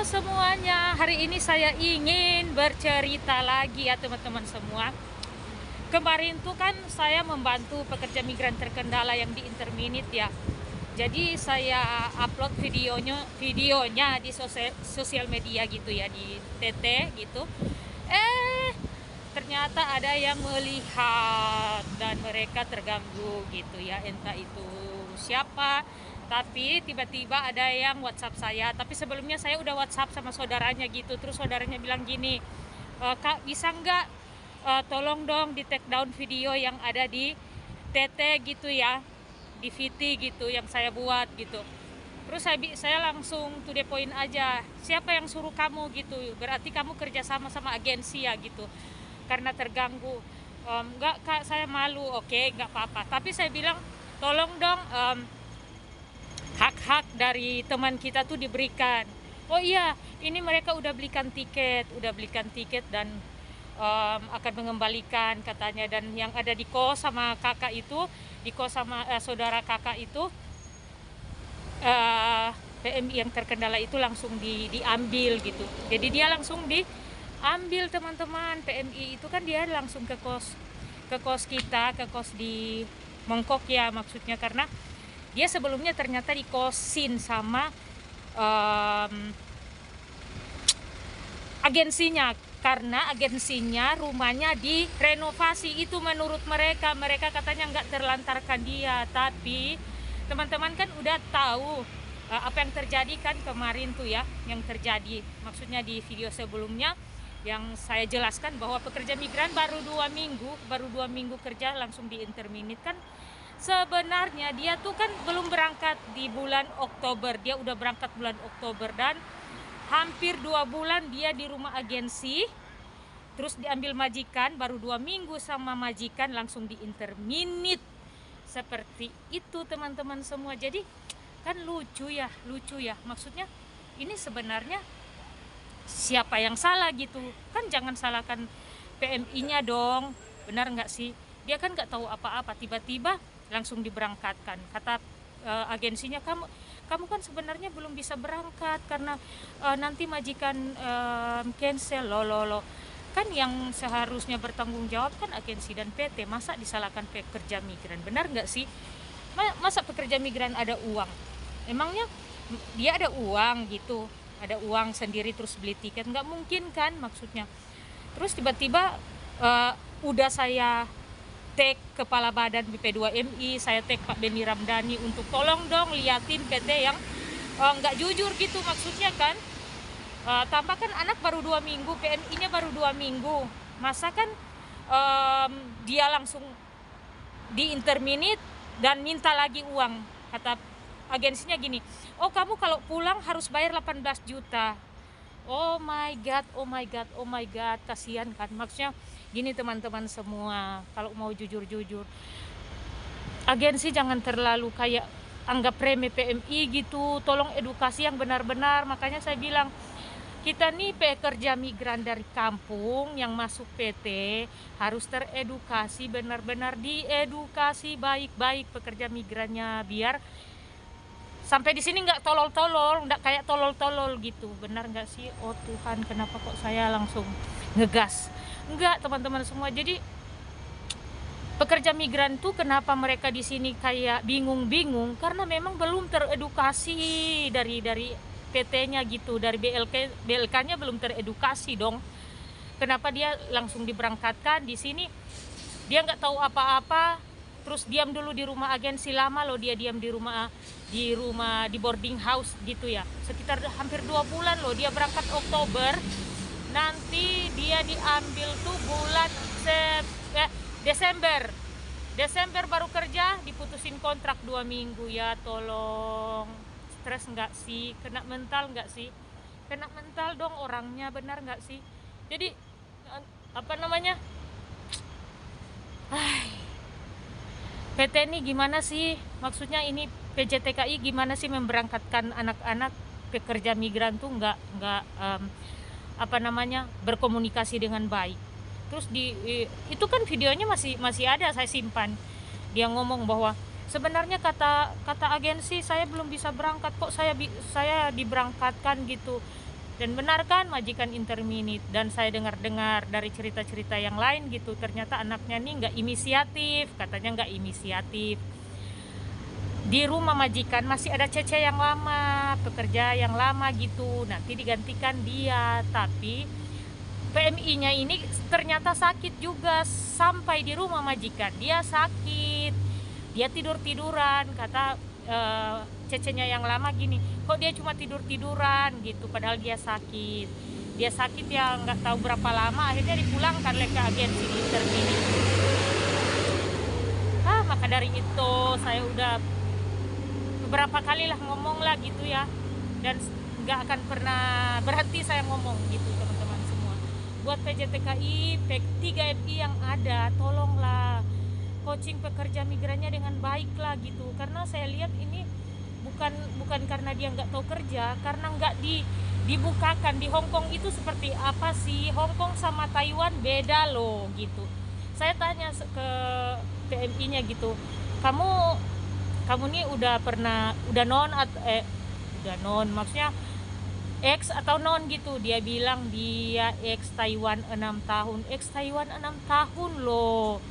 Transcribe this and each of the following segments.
Halo semuanya, hari ini saya ingin bercerita lagi ya teman-teman semua. Kemarin tuh kan saya membantu pekerja migran terkendala yang di Interminit ya. Jadi saya upload videonya di sosial media gitu ya, di TT gitu. Ternyata ada yang melihat dan mereka terganggu gitu ya, entah itu siapa. Tapi tiba-tiba ada yang WhatsApp saya, tapi sebelumnya saya udah WhatsApp sama saudaranya gitu. Terus saudaranya bilang gini, Kak bisa nggak tolong dong di take down video yang ada di TT gitu ya, di VT gitu yang saya buat gitu. Terus saya langsung to the point aja, siapa yang suruh kamu gitu, berarti kamu kerja sama agensi ya gitu, karena terganggu. Enggak kak, saya malu. Oke, nggak apa-apa, tapi saya bilang tolong dong hak-hak dari teman kita tuh diberikan. Oh iya, ini mereka udah belikan tiket dan akan mengembalikan katanya. Dan yang ada di kos sama kakak itu, di kos sama saudara kakak itu, PMI yang terkendala itu langsung diambil gitu. Jadi dia langsung diambil teman-teman. PMI itu kan dia langsung ke kos kita, ke kos di Mongkok ya maksudnya, karena dia sebelumnya ternyata dikosin sama agensinya, karena agensinya rumahnya direnovasi. Itu menurut mereka katanya nggak terlantarkan dia. Tapi teman-teman kan udah tahu apa yang terjadi kan kemarin tuh ya, yang terjadi maksudnya di video sebelumnya yang saya jelaskan bahwa pekerja migran baru 2 minggu kerja langsung di Interminit kan. Sebenarnya dia tuh kan belum berangkat di bulan Oktober, dia udah berangkat bulan Oktober dan hampir 2 bulan dia di rumah agensi. Terus diambil majikan, baru 2 minggu sama majikan langsung di Interminit. Seperti itu teman-teman semua. Jadi kan lucu ya, maksudnya ini sebenarnya siapa yang salah gitu kan? Jangan salahkan PMI-nya dong, benar nggak sih? Dia kan nggak tahu apa-apa, tiba-tiba langsung diberangkatkan. Kata agensinya, kamu kan sebenarnya belum bisa berangkat karena nanti majikan cancel. Lo kan yang seharusnya bertanggung jawab kan agensi dan PT. Masa disalahkan pekerja migran? Benar nggak sih? Masa pekerja migran ada uang? Emangnya dia ada uang gitu, ada uang sendiri terus beli tiket? Nggak mungkin kan maksudnya. Terus tiba-tiba udah saya tag Kepala Badan BP2MI, saya tag Pak Beni Ramdhani untuk tolong dong liatin PT yang nggak jujur gitu maksudnya kan. Tambah kan anak baru 2 minggu, PMI-nya baru 2 minggu. Masa kan dia langsung di Interminit dan minta lagi uang. Kata agensinya gini, oh kamu kalau pulang harus bayar 18 juta. Oh my god, kasihan kan. Maksudnya gini teman-teman semua, kalau mau jujur, agensi jangan terlalu kayak anggap remeh PMI gitu. Tolong edukasi yang benar-benar. Makanya saya bilang, kita nih pekerja migran dari kampung yang masuk PT harus teredukasi, benar-benar diedukasi baik-baik pekerja migrannya, biar sampai di sini nggak tolol-tolol, nggak kayak tolol-tolol gitu. Benar nggak sih? Oh Tuhan, kenapa kok saya langsung ngegas? Enggak teman-teman semua. Jadi pekerja migran tuh kenapa mereka di sini kayak bingung-bingung, karena memang belum teredukasi dari PT-nya gitu, dari BLK-nya belum teredukasi dong. Kenapa dia langsung diberangkatkan di sini? Dia nggak tahu apa-apa, terus diam dulu di rumah agensi. Lama loh dia diam di rumah di boarding house gitu ya, sekitar hampir 2 bulan loh. Dia berangkat Oktober, nanti dia diambil tuh bulan Desember baru kerja, diputusin kontrak 2 minggu. Ya tolong, stres nggak sih? Kena mental nggak sih? Kena mental dong orangnya, benar nggak sih? Jadi apa namanya, PT ini gimana sih? Maksudnya ini PJTKI gimana sih memberangkatkan anak-anak pekerja migran tuh nggak berkomunikasi dengan baik. Terus itu kan videonya masih ada, saya simpan. Dia ngomong bahwa sebenarnya kata agensi saya belum bisa berangkat kok, saya diberangkatkan gitu. Dan benar kan majikan interminit, dan saya dengar-dengar dari cerita-cerita yang lain gitu, ternyata anaknya nih nggak inisiatif, katanya nggak inisiatif. Di rumah majikan masih ada Cece yang lama, pekerja yang lama gitu, nanti digantikan dia. Tapi PMI-nya ini ternyata sakit juga, sampai di rumah majikan dia sakit, dia tidur-tiduran. Kata Cecenya yang lama gini, kok dia cuma tidur-tiduran gitu, padahal dia sakit ya nggak tahu berapa lama, akhirnya dipulangkan ke agensi di Termini. Maka dari itu saya udah beberapa kali lah ngomong lah gitu ya, dan nggak akan pernah berhenti saya ngomong gitu teman-teman semua. Buat PJTKI, P3FI yang ada, tolonglah coaching pekerja migrannya dengan baik lah gitu, karena saya lihat ini bukan karena dia nggak tahu kerja, karena nggak dibukakan. Di Hong Kong itu seperti apa sih? Hong Kong sama Taiwan beda loh gitu. Saya tanya ke PMI-nya gitu, kamu nih udah non maksudnya X atau non gitu. Dia bilang dia X Taiwan 6 tahun. X Taiwan 6 tahun loh.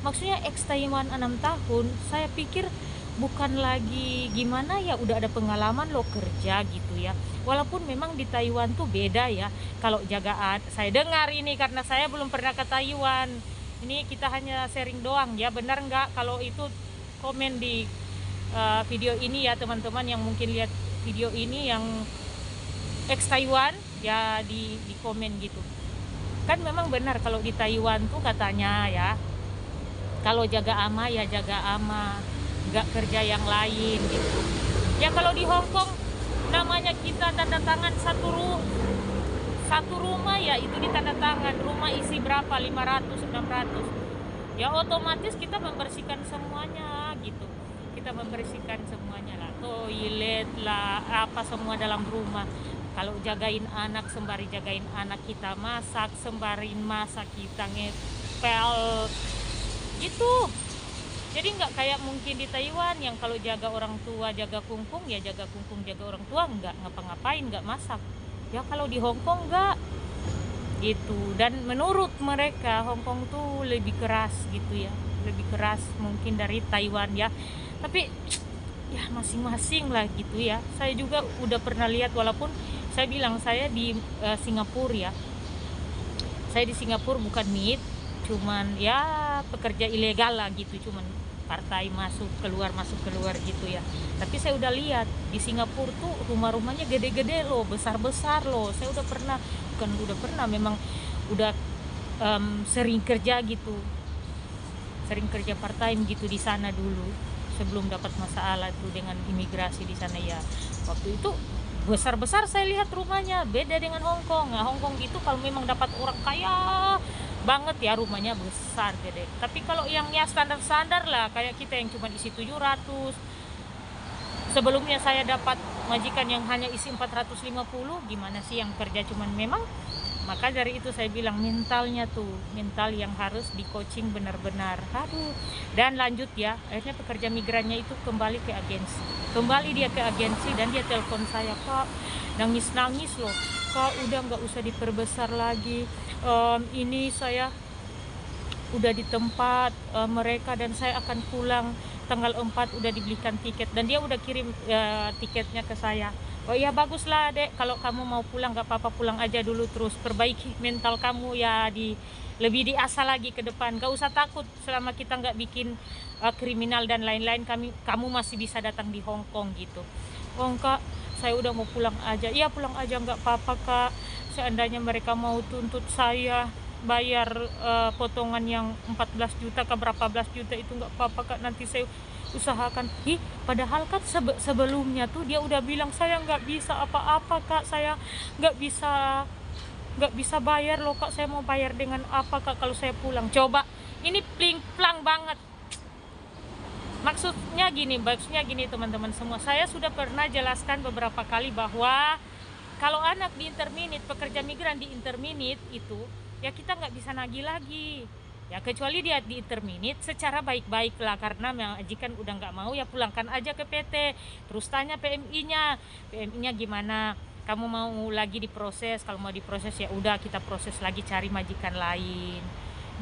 Maksudnya X Taiwan 6 tahun, saya pikir bukan lagi gimana ya, udah ada pengalaman lo kerja gitu ya. Walaupun memang di Taiwan tuh beda ya kalau jagaan. Saya dengar ini karena saya belum pernah ke Taiwan. Ini kita hanya sharing doang ya, benar nggak? Kalau itu komen di video ini ya teman-teman yang mungkin lihat video ini yang ex Taiwan ya, di komen gitu. Kan memang benar kalau di Taiwan tuh katanya ya, kalau jaga ama ya jaga ama, nggak kerja yang lain gitu. Ya kalau di Hong Kong namanya kita tanda tangan satu rumah ya, itu ditanda tangan, rumah isi berapa, 500, 600. Ya otomatis kita membersihkan semuanya gitu. Kita membersihkan semuanya lah, toilet lah, apa semua dalam rumah. Kalau jagain anak, sembari jagain anak kita masak, sembarin masak kita ngepel gitu. Jadi nggak kayak mungkin di Taiwan yang kalau jaga orang tua, jaga kungkung ya jaga kungkung, jaga orang tua nggak ngapa-ngapain, nggak masak. Ya kalau di Hong Kong nggak gitu. Dan menurut mereka Hong Kong tuh lebih keras gitu ya, lebih keras mungkin dari Taiwan ya. Tapi ya masing-masing lah gitu ya. Saya juga udah pernah lihat, walaupun saya bilang saya di Singapura ya. Saya di Singapura bukan NEET, cuman ya pekerja ilegal lah gitu, cuman partai masuk keluar gitu ya. Tapi saya udah lihat di Singapura tuh rumah-rumahnya gede-gede loh, besar-besar loh. Saya memang udah sering kerja gitu, sering kerja part time gitu di sana dulu sebelum dapat masalah tuh dengan imigrasi di sana ya. Waktu itu besar-besar saya lihat rumahnya, beda dengan Hong Kong. Nah, Hong Kong gitu kalau memang dapat orang kaya banget ya rumahnya besar gede. Tapi kalau yang ya standar-standar lah kayak kita yang cuma isi 700. Sebelumnya saya dapat majikan yang hanya isi 450, gimana sih yang kerja cuman memang. Maka dari itu saya bilang mental yang harus di coaching benar-benar. Dan lanjut ya, akhirnya pekerja migrannya itu kembali dia ke agensi dan dia telepon saya, Kak, nangis loh, Kak udah nggak usah diperbesar lagi, ini saya udah di tempat mereka dan saya akan pulang tanggal 4, udah dibelikan tiket dan dia udah kirim tiketnya ke saya. Oh iya baguslah dek, kalau kamu mau pulang gak apa-apa, pulang aja dulu, terus perbaiki mental kamu ya, lebih diasah lagi ke depan, gak usah takut, selama kita gak bikin kriminal dan lain-lain, kamu masih bisa datang di Hong Kong gitu. Oh Kak, saya udah mau pulang aja. Iya pulang aja gak apa-apa Kak, seandainya mereka mau tuntut saya bayar potongan yang 14 juta ke berapa belas juta itu gak apa-apa Kak, nanti saya usahakan. Padahal kan sebelumnya tuh dia udah bilang saya nggak bisa apa-apa Kak, saya nggak bisa bayar loh Kak, saya mau bayar dengan apa Kak kalau saya pulang. Coba ini pling-plang banget. Maksudnya gini teman-teman semua, saya sudah pernah jelaskan beberapa kali bahwa kalau anak di interminit, pekerja migran di interminit itu ya kita nggak bisa nagih lagi ya, kecuali dia di interminit secara baik-baik lah, karena majikan udah nggak mau ya pulangkan aja ke PT. Terus tanya PMI-nya gimana, kamu mau lagi diproses, kalau mau diproses ya udah kita proses lagi, cari majikan lain.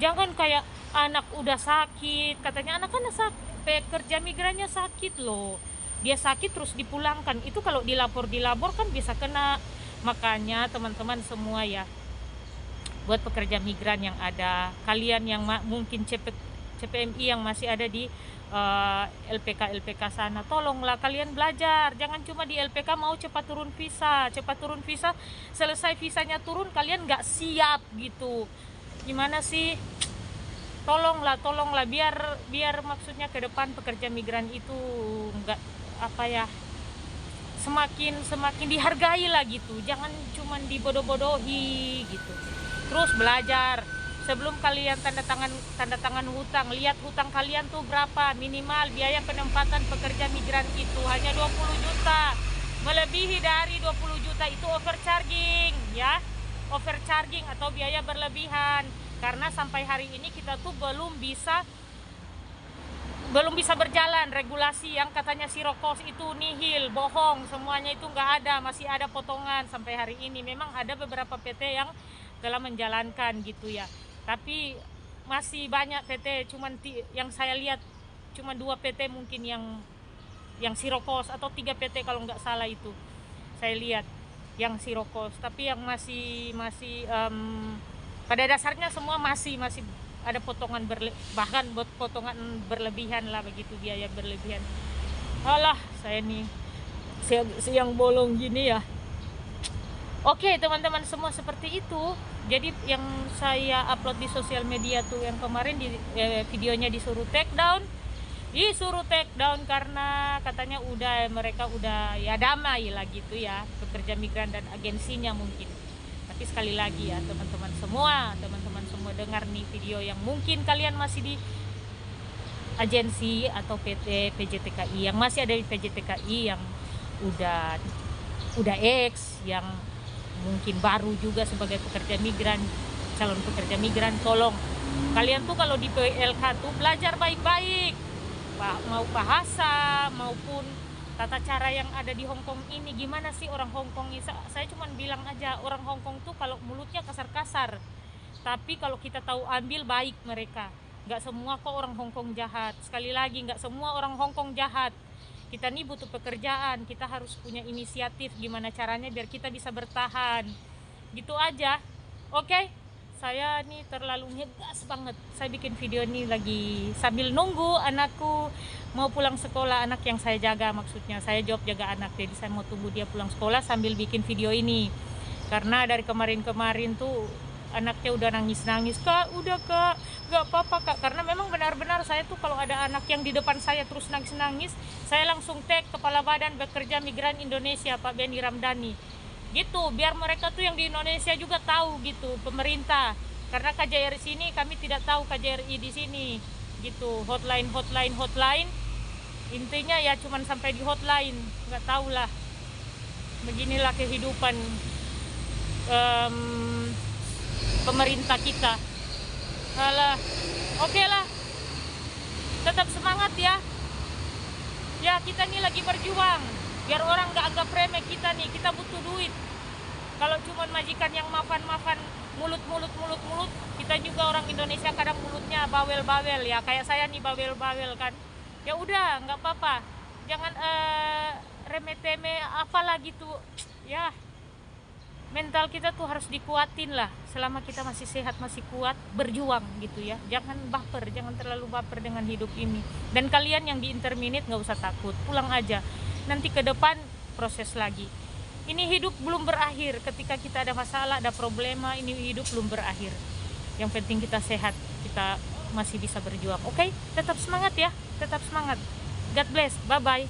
Jangan kayak anak udah sakit, katanya anak-anak pekerja migrannya sakit loh, dia sakit terus dipulangkan, itu kalau dilapor kan bisa kena. Makanya teman-teman semua ya, buat pekerja migran yang ada, kalian yang mungkin CPMI yang masih ada di LPK sana, tolonglah kalian belajar, jangan cuma di LPK mau cepat turun visa, selesai visanya turun kalian nggak siap gitu. Gimana sih? Tolonglah biar maksudnya ke depan pekerja migran itu nggak semakin dihargai lah gitu, jangan cuma dibodoh-bodohi gitu. Terus belajar sebelum kalian tanda tangan hutang, lihat hutang kalian tuh berapa, minimal biaya penempatan pekerja migran itu hanya 20 juta, melebihi dari 20 juta itu overcharging ya, overcharging atau biaya berlebihan. Karena sampai hari ini kita tuh belum bisa berjalan. Regulasi yang katanya zero cost itu nihil, bohong, semuanya itu nggak ada, masih ada potongan sampai hari ini. Memang ada beberapa PT yang telah menjalankan gitu ya, tapi masih banyak PT, cuman yang saya lihat cuma 2 PT mungkin yang zero cost, atau 3 PT kalau nggak salah itu saya lihat yang zero cost. Tapi yang masih pada dasarnya semua masih ada potongan bahkan potongan berlebihan lah begitu, biaya berlebihan. Alah, saya nih siang bolong gini ya. Oke teman-teman semua, seperti itu. Jadi yang saya upload di sosial media tuh yang kemarin videonya disuruh take down karena katanya mereka udah ya damai lah gitu ya, pekerja migran dan agensinya mungkin. Tapi sekali lagi ya teman-teman semua dengar nih video yang mungkin kalian masih di agensi atau PT PJTKI, yang masih ada di PJTKI, yang udah X, yang mungkin baru juga sebagai pekerja migran, calon pekerja migran, tolong kalian tuh kalau di PLK tuh belajar baik-baik, mau bahasa maupun tata cara yang ada di Hong Kong ini. Gimana sih orang Hong Kong ini? Saya cuma bilang aja, orang Hong Kong tuh kalau mulutnya kasar-kasar, tapi kalau kita tahu ambil baik mereka. Nggak semua kok orang Hong Kong jahat. Sekali lagi, nggak semua orang Hong Kong jahat. Kita nih butuh pekerjaan, kita harus punya inisiatif gimana caranya biar kita bisa bertahan. Gitu aja. Oke? Saya nih terlalu ngegas banget. Saya bikin video ini lagi sambil nunggu anakku mau pulang sekolah, anak yang saya jaga maksudnya. Saya job jaga anak, jadi saya mau tunggu dia pulang sekolah sambil bikin video ini. Karena dari kemarin tuh anaknya udah nangis-nangis, "Kak, udah Kak, gak apa-apa Kak." Karena memang benar-benar saya tuh kalau ada anak yang di depan saya terus nangis-nangis, saya langsung tag Kepala Badan Bekerja Migran Indonesia, Pak Benny Ramdhani. Gitu, biar mereka tuh yang di Indonesia juga tahu gitu, pemerintah. Karena KJRI sini kami tidak tahu KJRI di sini. Gitu, hotline. Intinya ya cuman sampai di hotline, nggak tahu lah. Beginilah kehidupan pemerintah kita. Alah, oke lah, tetap semangat ya. Ya kita nih lagi berjuang, biar orang nggak anggap remeh kita nih. Kita butuh duit. Kalau cuma majikan yang maafan mulut, kita juga orang Indonesia kadang mulutnya bawel ya. Kayak saya nih bawel kan. Ya udah, nggak apa-apa. Jangan remeh-temeh apalah gitu. Ya, mental kita tuh harus dikuatin lah. Selama kita masih sehat, masih kuat, berjuang gitu ya. Jangan terlalu baper dengan hidup ini. Dan kalian yang di interminate nggak usah takut, pulang aja. Nanti ke depan proses lagi. Ini hidup belum berakhir. Ketika kita ada masalah, ada problema, ini hidup belum berakhir. Yang penting kita sehat, kita masih bisa berjuang. Oke? Tetap semangat ya, tetap semangat. God bless, bye-bye.